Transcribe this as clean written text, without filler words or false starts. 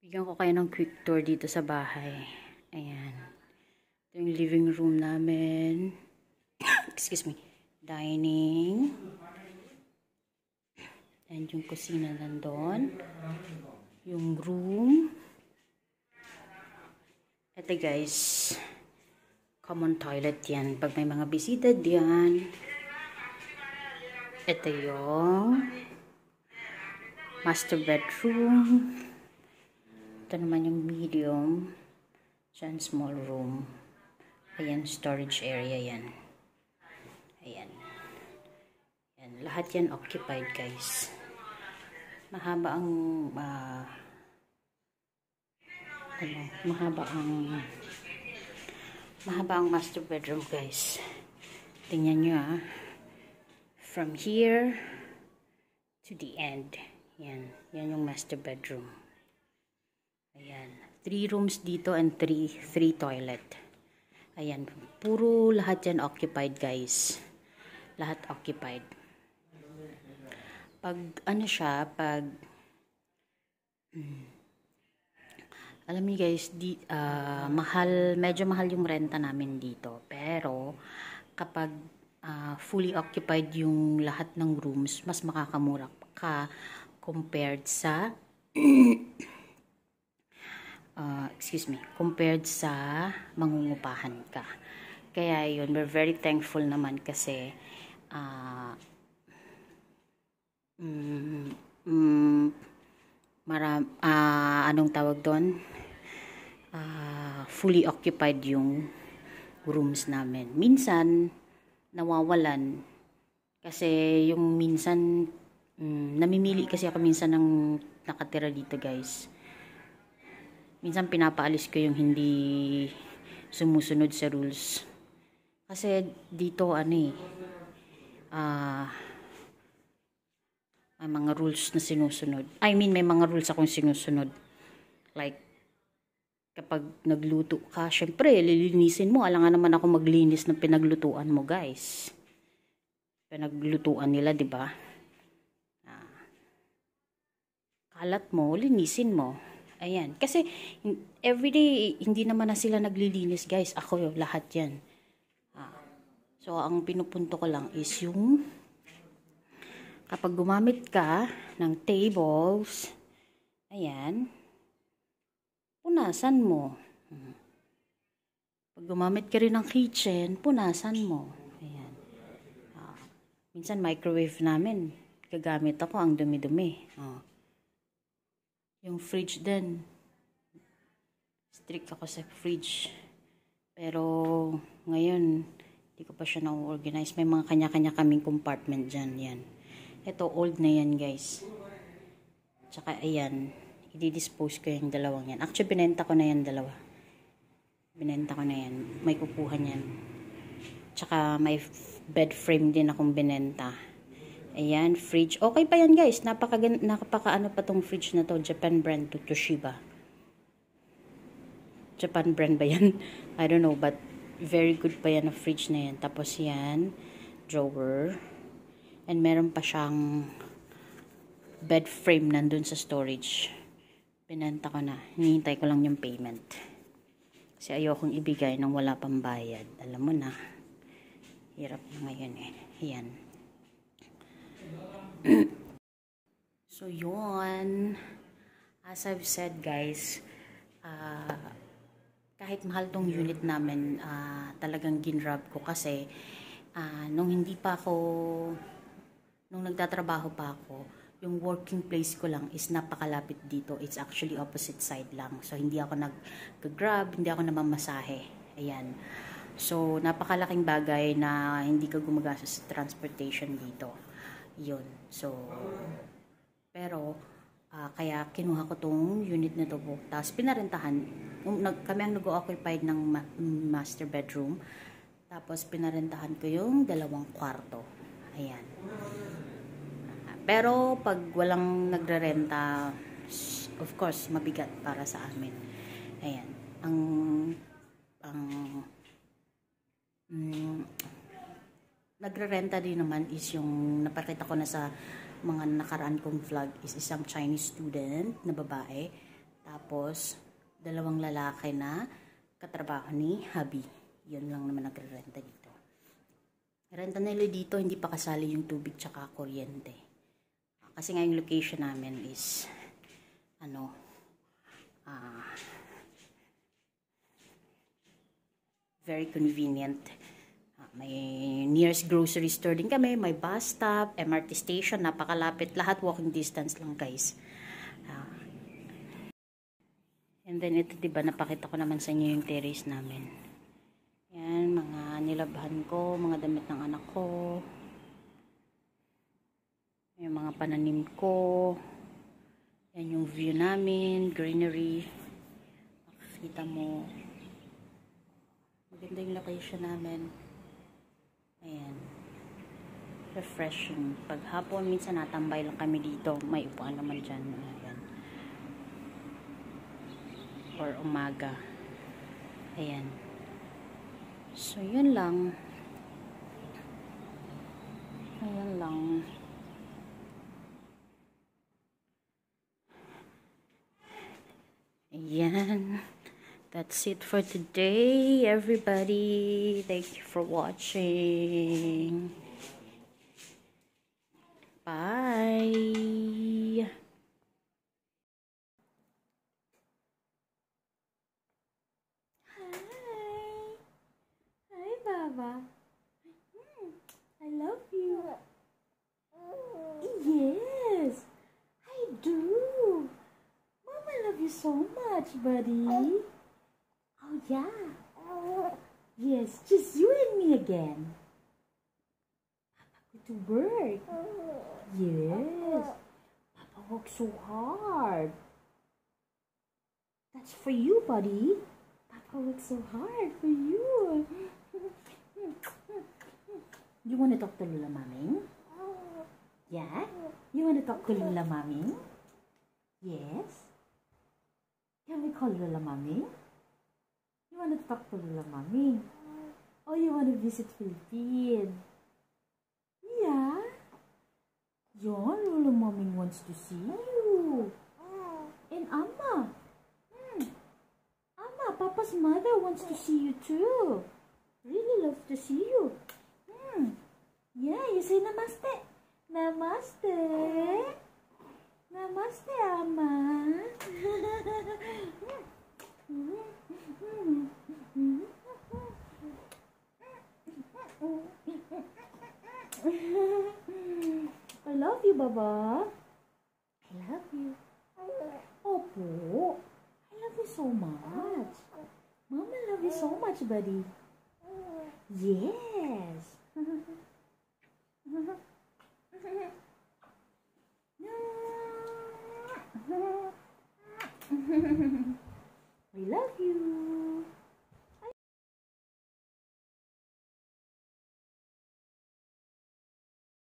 Bigyan ko kayo ng quick tour dito sa bahay. Ayan. Ito yung living room namin. Excuse me. Dining. And yung kusina nandun. Yung room. Ito guys. Common toilet yan. Pag may mga bisita diyan. Ito yung master bedroom. Ito naman yung medium. Diyan, small room. Ayan, storage area yan. Ayan. Ayan. Lahat yan occupied, guys. Mahaba ang mahaba ang master bedroom, guys. Tingnan nyo, from here to the end. Yan. Yan yung master bedroom. Ayan. 3 rooms dito and 3 toilet. Ayan. Puro lahat yan occupied, guys. Lahat occupied. Pag ano siya, alam niyo guys, medyo mahal yung renta namin dito. Pero kapag fully occupied yung lahat ng rooms, mas makakamura ka compared sa compared sa mangungupahan ka. Kaya yun, we're very thankful naman kasi anong tawag doon? Fully occupied yung rooms namin. Minsan nawawalan kasi yung minsan namimili kasi ako minsan ng nakatira dito, guys. Minsan pinapaalis ko yung hindi sumusunod sa rules. Kasi dito may mga rules na sinusunod. May mga rules akong sinusunod. Like, kapag nagluto ka, syempre, lilinisin mo. Alangan naman ako maglinis ng pinaglutuan mo, guys. Pinaglutuan nila, di ba? Kalat mo, linisin mo. Ayan. Kasi, everyday, hindi naman na sila naglilinis, guys. Ako, lahat yan. So, ang pinupunto ko lang is yung kapag gumamit ka ng tables, ayan, punasan mo. Pag gumamit ka rin ng kitchen, punasan mo. Ayan. Minsan, microwave namin. Gagamit ako, ang dumi-dumi. Yung fridge din. Strict ako sa fridge. Pero, ngayon, hindi ko pa siya na-organize. May mga kanya-kanya kaming compartment dyan. Yan. Ito, old na yan, guys. Tsaka, ayan. I-dispose ko yung dalawang yan. Actually, binenta ko na yan, dalawa. Binenta ko na yan. May kukuha yan. Tsaka, may bed frame din akong binenta. Ayan, fridge. Okay pa yan, guys. Napaka ano pa tong fridge na to. Japan brand to Toshiba. Japan brand ba yan? I don't know, but very good pa yan na fridge na yan. Tapos yan, drawer. And meron pa siyang bed frame nandun sa storage. Pinanta ko na. Hinihintay ko lang yung payment. Kasi ayokong ibigay nang wala pang bayad. Alam mo na. Hirap na ngayon eh. Yan. So, yun. As I've said, guys, kahit mahal tong unit namin, talagang ginrab ko kasi nung nagtatrabaho pa ako, yung working place ko lang is napakalapit dito. It's actually opposite side lang. So, hindi ako nag-grab, hindi ako namamasahe. Ayan. So, napakalaking bagay na hindi ka gumagastos sa transportation dito. Yun. So, pero, kaya kinuha ko tong unit na to po. Tapos, pinarentahan. Kami ang nag-occupied ng master bedroom. Tapos, pinarentahan ko yung 2 kwarto. Ayan. Pero, pag walang nagre-renta, of course, mabigat para sa amin. Ayan. Nagre-renta din naman is yung napakita ko na sa mga nakaraan kong vlog is isang Chinese student na babae. Tapos, 2 lalaki na katrabaho ni hubby. Yun lang naman nagre-renta dito. Renta nila dito, hindi pa kasali yung tubig tsaka kuryente. Kasi nga yung location namin is, very convenient. May nearest grocery store din kami, may bus stop, MRT station, napakalapit. Lahat walking distance lang, guys. And then ito, diba, napakita ko naman sa inyo yung terrace namin. Yan, mga nilabhan ko, mga damit ng anak ko. Yung mga pananim ko. Yan yung view namin, greenery. Makikita mo. Maganda yung location namin. Ayan. Refreshing. Pag hapon, minsan natambay lang kami dito. May upuan naman dyan. Ayan. Or umaga. Ayan. So, yun lang. Ayan lang. Ayan. That's it for today, everybody. Thank you for watching. Bye. Hi, Baba. I love you. Yes, I do. Mama love you so much, buddy. Oh, yeah. Yes, just you and me again. Papa go to work. Yes. Papa works so hard. That's for you, buddy. Papa works so hard for you. You want to talk to Lula Mommy? Yeah? You want to talk to Lula Mommy? Yes? Can we call Lula Mommy? You want to talk to Lula Mommy? Oh, you want to visit Philippines? Yeah? Your Lula Mommy wants to see you. And Amma. Amma, Papa's mother wants to see you too. Really loves to see you. Yeah, you say namaste. Namaste. Namaste, Amma. I love you, Baba. I love you. Opo. I love you so much. Mama love you so much, buddy. Yes. I love you.